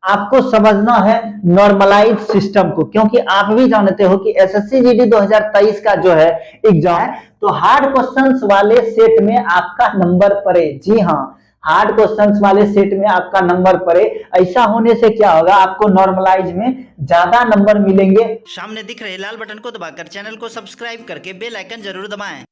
आपको समझना है नॉर्मलाइज सिस्टम को, क्योंकि आप भी जानते हो कि एसएससी जीडी 2023 का जो है एग्जाम है, तो हार्ड क्वेश्चंस वाले सेट में आपका नंबर पड़े। जी हाँ, हार्ड क्वेश्चंस वाले सेट में आपका नंबर पड़े। ऐसा होने से क्या होगा, आपको नॉर्मलाइज में ज्यादा नंबर मिलेंगे। सामने दिख रहे लाल बटन को दबाकर चैनल को सब्सक्राइब करके बेल आइकन जरूर दबाएं।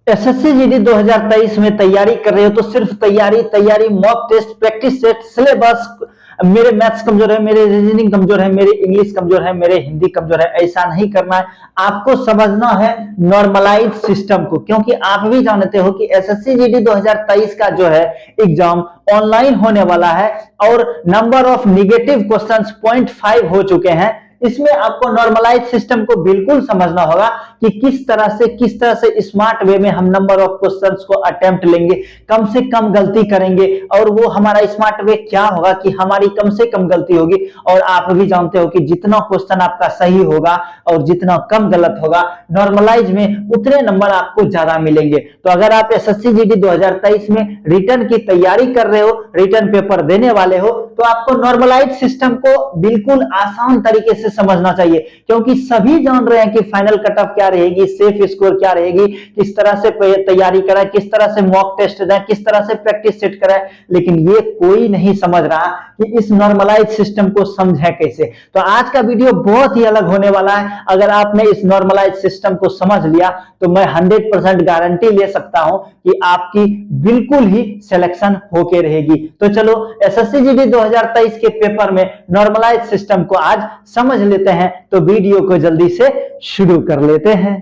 एसएससी जीडी 2023 में तैयारी कर रहे हो तो सिर्फ तैयारी, mock test, practice set, syllabus, मेरे मैथ्स कमजोर है, मेरे रीजनिंग कमजोर है, मेरे इंग्लिश कमजोर है, मेरे हिंदी कमजोर है, ऐसा नहीं करना है। आपको समझना है नॉर्मलाइज सिस्टम को, क्योंकि आप भी जानते हो कि एसएससी जीडी 2023 का जो है एग्जाम ऑनलाइन होने वाला है और नंबर ऑफ निगेटिव क्वेश्चंस 0.5 हो चुके हैं। इसमें आपको नॉर्मलाइज सिस्टम को बिल्कुल समझना होगा कि किस तरह से स्मार्ट वे में हम नंबर ऑफ क्वेश्चंस को अटेम्प्ट लेंगे, कम से कम गलती करेंगे, और वो हमारा स्मार्ट वे क्या होगा कि हमारी कम से कम गलती होगी। और आप भी जानते हो कि जितना क्वेश्चन आपका सही होगा और जितना कम गलत होगा, नॉर्मलाइज में उतने नंबर आपको ज्यादा मिलेंगे। तो अगर आप एसएससी जीडी 2023 में रिटर्न की तैयारी कर रहे हो, रिटर्न पेपर देने वाले हो, तो आपको नॉर्मलाइज सिस्टम को बिल्कुल आसान तरीके से समझना चाहिए, क्योंकि सभी जान रहे हैं कि फाइनल कट ऑफ क्या रहेगी, सेफ स्कोर क्या रहेगी, किस तरह से तैयारी कराए, किस तरह से मॉक टेस्ट दें, किस तरह से प्रैक्टिस सेट कराए, लेकिन ये कोई नहीं समझ रहा कि इस नॉर्मलाइज सिस्टम को समझे कैसे। तो आज का वीडियो बहुत ही अलग होने वाला है। अगर आपने इस नॉर्मलाइज सिस्टम को समझ लिया तो मैं 100% गारंटी ले सकता हूं कि आपकी बिल्कुल ही सिलेक्शन होके रहेगी। तो चलो एसएससी जीडी 2023 के पेपर में नॉर्मलाइज सिस्टम को आज समझ लेते हैं, तो वीडियो को जल्दी से शुरू कर लेते हैं।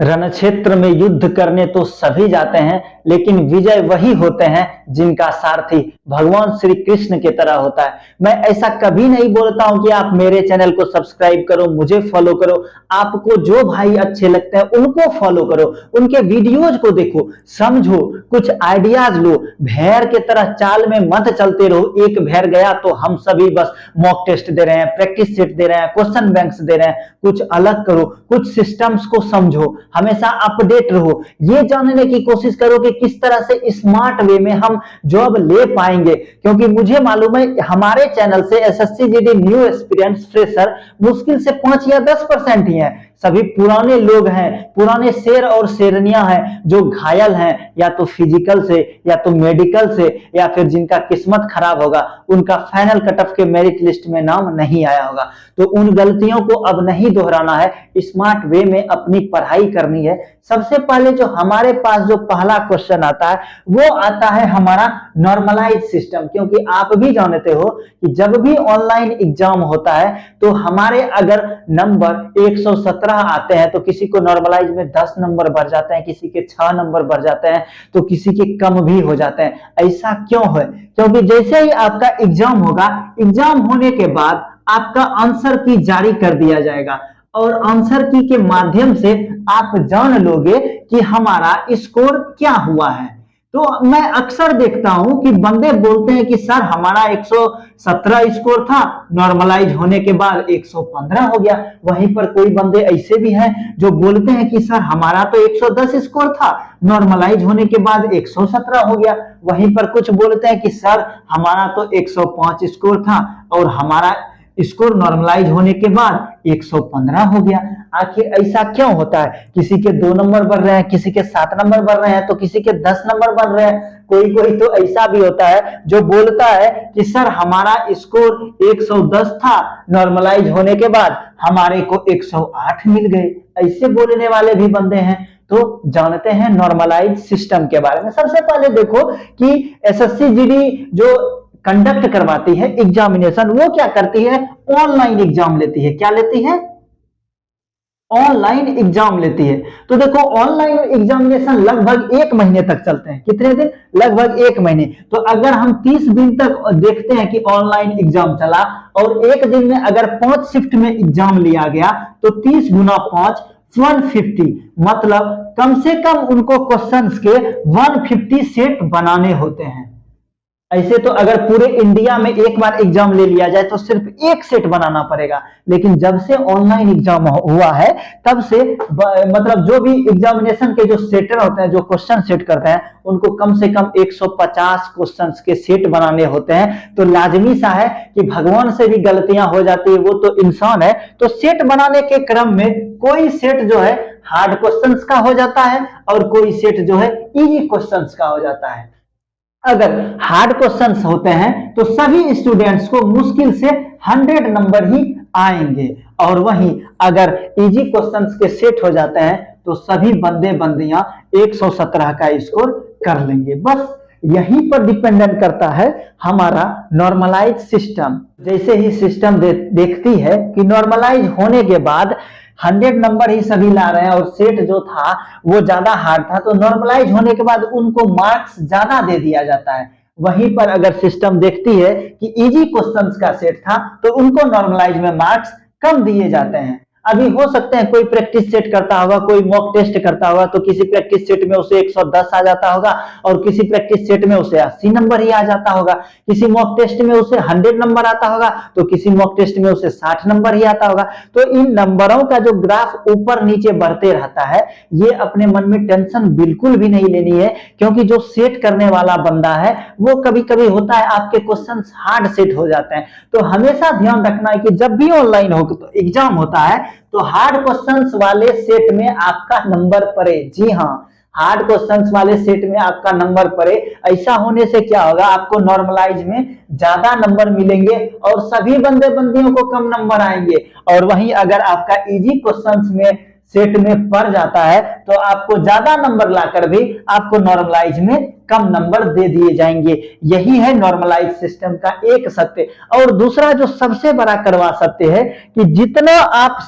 रण क्षेत्र में युद्ध करने तो सभी जाते हैं, लेकिन विजय वही होते हैं जिनका सारथी भगवान श्री कृष्ण की तरह होता है। मैं ऐसा कभी नहीं बोलता हूं कि आप मेरे चैनल को सब्सक्राइब करो, मुझे फॉलो करो। आपको जो भाई अच्छे लगते हैं उनको फॉलो करो, उनके वीडियोज को देखो, समझो, कुछ आइडियाज लो। भैर के तरह चाल में मत चलते रहो। एक भैर गया तो हम सभी बस मॉक टेस्ट दे रहे हैं, प्रैक्टिस सेट दे रहे हैं, क्वेश्चन बैंक्स दे रहे हैं। कुछ अलग करो, कुछ सिस्टम्स को समझो, हमेशा अपडेट रहो। ये जानने की कोशिश करो कि किस तरह से स्मार्ट वे में हम जॉब ले पाएंगे, क्योंकि मुझे मालूम है हमारे चैनल से SSC GD new experience fresher मुश्किल से 5 या 10% ही है। सभी पुराने लोग हैं, पुराने शेर और शेरनियां हैं जो घायल हैं, या तो फिजिकल से या तो मेडिकल से, या फिर जिनका किस्मत खराब होगा, उनका फाइनल कट ऑफ के मेरिट लिस्ट में नाम नहीं आया होगा। तो उन गलतियों को अब नहीं दोहराना है, स्मार्ट वे में अपनी पढ़ाई करनी है। सबसे पहले जो हमारे पास जो पहला क्वेश्चन आता है वो आता है हमारा नॉर्मलाइज सिस्टम, क्योंकि आप भी जानते हो कि जब भी ऑनलाइन एग्जाम होता है तो हमारे अगर नंबर 117 आते हैं तो किसी को नॉर्मलाइज में 10 नंबर बढ़ जाते हैं, किसी के 6 नंबर बढ़ जाते हैं, तो किसी के कम भी हो जाते हैं। ऐसा क्यों है? क्योंकि जैसे ही आपका एग्जाम होगा, एग्जाम होने के बाद आपका आंसर की जारी कर दिया जाएगा और आंसर की के माध्यम से आप जान लोगे कि हमारा स्कोर क्या हुआ है। तो मैं अक्सर देखता हूं कि बंदे बोलते हैं कि सर हमारा 117 स्कोर था, नॉर्मलाइज होने के बाद 115 हो गया। वहीं पर कोई बंदे ऐसे भी हैं जो बोलते हैं कि सर हमारा तो 110 स्कोर था, नॉर्मलाइज होने के बाद 117 हो गया। वहीं पर कुछ बोलते हैं कि सर हमारा तो 105 स्कोर था और हमारा स्कोर नॉर्मलाइज होने के बाद 115 हो गया। आखिर ऐसा क्यों होता है? किसी के 2 नंबर बढ़ रहे हैं, किसी के 7 नंबर बढ़ रहे हैं, तो किसी के 10 नंबर बढ़ रहे हैं। कोई कोई तो ऐसा भी होता है जो बोलता है कि सर हमारा स्कोर 110 था, नॉर्मलाइज होने के बाद हमारे को 108 मिल गए। ऐसे बोलने वाले भी बंदे हैं। तो जानते हैं नॉर्मलाइज सिस्टम के बारे में। सबसे पहले देखो कि एसएससी जीडी जो कंडक्ट करवाती है एग्जामिनेशन, वो क्या करती है? ऑनलाइन एग्जाम लेती है। क्या लेती है? ऑनलाइन एग्जाम लेती है। तो देखो ऑनलाइन एग्जामिनेशन लगभग 1 महीने तक चलते हैं। कितने दिन? लगभग 1 महीने। तो अगर हम 30 दिन तक देखते हैं कि ऑनलाइन एग्जाम चला और एक दिन में अगर 5 शिफ्ट में एग्जाम लिया गया तो 30 गुना 5 150, मतलब कम से कम उनको क्वेश्चंस के 150 सेट बनाने होते हैं। ऐसे तो अगर पूरे इंडिया में एक बार एग्जाम ले लिया जाए तो सिर्फ एक सेट बनाना पड़ेगा, लेकिन जब से ऑनलाइन एग्जाम हुआ है तब से मतलब जो भी एग्जामिनेशन के जो सेटर होते हैं, जो क्वेश्चन सेट करते हैं, उनको कम से कम 150 क्वेश्चंस के सेट बनाने होते हैं। तो लाजमी सा है कि भगवान से भी गलतियां हो जाती है, वो तो इंसान है। तो सेट बनाने के क्रम में कोई सेट जो है हार्ड क्वेश्चंस का हो जाता है और कोई सेट जो है इजी क्वेश्चंस का हो जाता है। अगर हार्ड क्वेश्चंस होते हैं तो सभी स्टूडेंट्स को मुश्किल से 100 नंबर ही आएंगे, और वहीं अगर इजी क्वेश्चंस के सेट हो जाते हैं तो सभी बंदे बंदियां 117 का स्कोर कर लेंगे। बस यहीं पर डिपेंडेंट करता है हमारा नॉर्मलाइज सिस्टम। जैसे ही सिस्टम देखती है कि नॉर्मलाइज होने के बाद 100 नंबर ही सभी ला रहे हैं और सेट जो था वो ज्यादा हार्ड था, तो नॉर्मलाइज होने के बाद उनको मार्क्स ज्यादा दे दिया जाता है। वहीं पर अगर सिस्टम देखती है कि इजी क्वेश्चंस का सेट था तो उनको नॉर्मलाइज में मार्क्स कम दिए जाते हैं। अभी हो सकते हैं कोई प्रैक्टिस सेट करता होगा, कोई मॉक टेस्ट करता होगा, तो किसी प्रैक्टिस सेट में उसे 110 आ जाता होगा और किसी प्रैक्टिस सेट में उसे 80 नंबर ही आ जाता होगा। किसी मॉक टेस्ट में उसे 100 नंबर आता होगा तो किसी मॉक टेस्ट में उसे 60 नंबर ही आता होगा। तो इन नंबरों का जो ग्राफ ऊपर नीचे बढ़ते रहता है, ये अपने मन में टेंशन बिल्कुल भी नहीं लेनी है, क्योंकि जो सेट करने वाला बंदा है वो कभी कभी होता है आपके क्वेश्चन हार्ड सेट हो जाते हैं। तो हमेशा ध्यान रखना है कि जब भी ऑनलाइन एग्जाम होता है तो हार्ड क्वेश्चंस वाले सेट में आपका नंबर पड़े। जी हाँ, हार्ड क्वेश्चंस वाले सेट में आपका नंबर पड़े। ऐसा होने से क्या होगा, आपको नॉर्मलाइज में ज्यादा नंबर मिलेंगे और सभी बंदे बंदियों को कम नंबर आएंगे। और वहीं अगर आपका इजी क्वेश्चंस में सेट में पड़ जाता है तो आपको ज्यादा नंबर लाकर भी आपको नॉर्मलाइज में कम नंबर दे दिए जाएंगे। यही है नॉर्मलाइज सिस्टम का एक सत्य। और दूसरा जो सबसे बड़ा करवा सत्य है कि जितना आप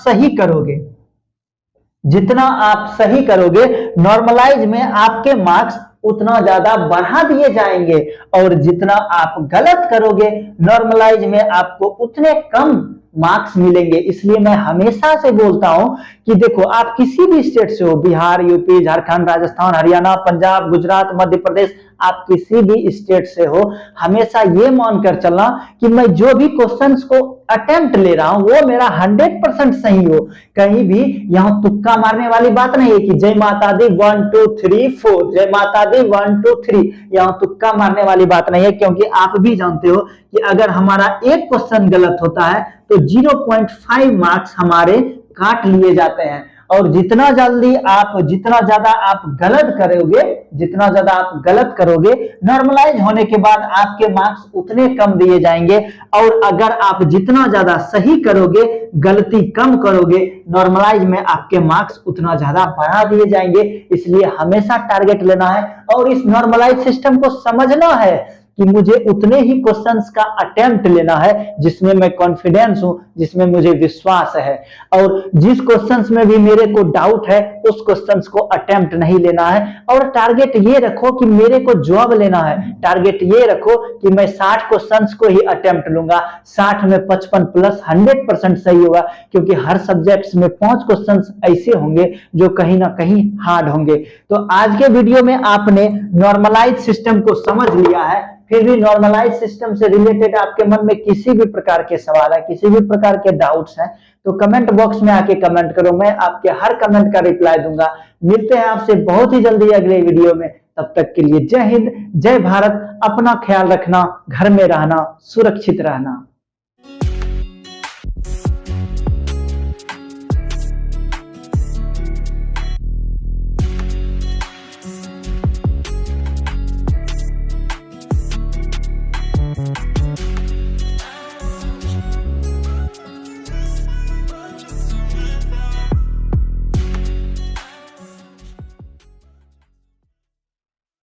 सही करोगे नॉर्मलाइज में आपके मार्क्स उतना ज्यादा बढ़ा दिए जाएंगे, और जितना आप गलत करोगे नॉर्मलाइज में आपको उतने कम मार्क्स मिलेंगे। इसलिए मैं हमेशा से बोलता हूं कि देखो, आप किसी भी स्टेट से हो, बिहार, यूपी, झारखंड, राजस्थान, हरियाणा, पंजाब, गुजरात, मध्य प्रदेश, आप किसी भी स्टेट से हो, हमेशा ये मानकर चलना कि मैं जो भी क्वेश्चंस को अटेम्प्ट ले रहा हूं वो मेरा 100% सही हो। कहीं भी यहां तुक्का मारने वाली बात नहीं है कि जय माता दी 1 2 3 4, जय माता दी 1 2 3, यहां तुक्का मारने वाली बात नहीं है। क्योंकि आप भी जानते हो कि अगर हमारा एक क्वेश्चन गलत होता है तो 0.5 मार्क्स हमारे काट लिए जाते हैं। और जितना ज्यादा आप गलत करोगे नॉर्मलाइज होने के बाद आपके मार्क्स उतने कम दिए जाएंगे। और अगर आप जितना ज्यादा सही करोगे, गलती कम करोगे, नॉर्मलाइज में आपके मार्क्स उतना ज्यादा बढ़ा दिए जाएंगे। इसलिए हमेशा टारगेट लेना है और इस नॉर्मलाइज सिस्टम को समझना है कि मुझे उतने ही क्वेश्चंस का अटेम्प्ट लेना है जिसमें मैं कॉन्फिडेंस हूं, जिसमें मुझे विश्वास है। और जिस क्वेश्चंस में भी मेरे को डाउट है उस क्वेश्चंस को अटेम्प्ट नहीं लेना है। और टारगेट ये रखो कि मेरे को जॉब लेना है। टारगेट ये रखो कि मैं 60 क्वेश्चंस को ही अटेम्प्ट लूंगा, 60 में 55 प्लस 100% सही होगा। क्योंकि हर सब्जेक्ट्स में 5 क्वेश्चंस ऐसे होंगे जो कहीं ना कहीं हार्ड होंगे। तो आज के वीडियो में आपने नॉर्मलाइज सिस्टम को समझ लिया है। फिर भी नॉर्मलाइज सिस्टम से रिलेटेड आपके मन में किसी भी प्रकार के सवाल है, किसी भी प्रकार के डाउट्स हैं, तो कमेंट बॉक्स में आके कमेंट करो। मैं आपके हर कमेंट का रिप्लाई दूंगा। मिलते हैं आपसे बहुत ही जल्दी अगले वीडियो में। तब तक के लिए जय हिंद, जय भारत। अपना ख्याल रखना, घर में रहना, सुरक्षित रहना।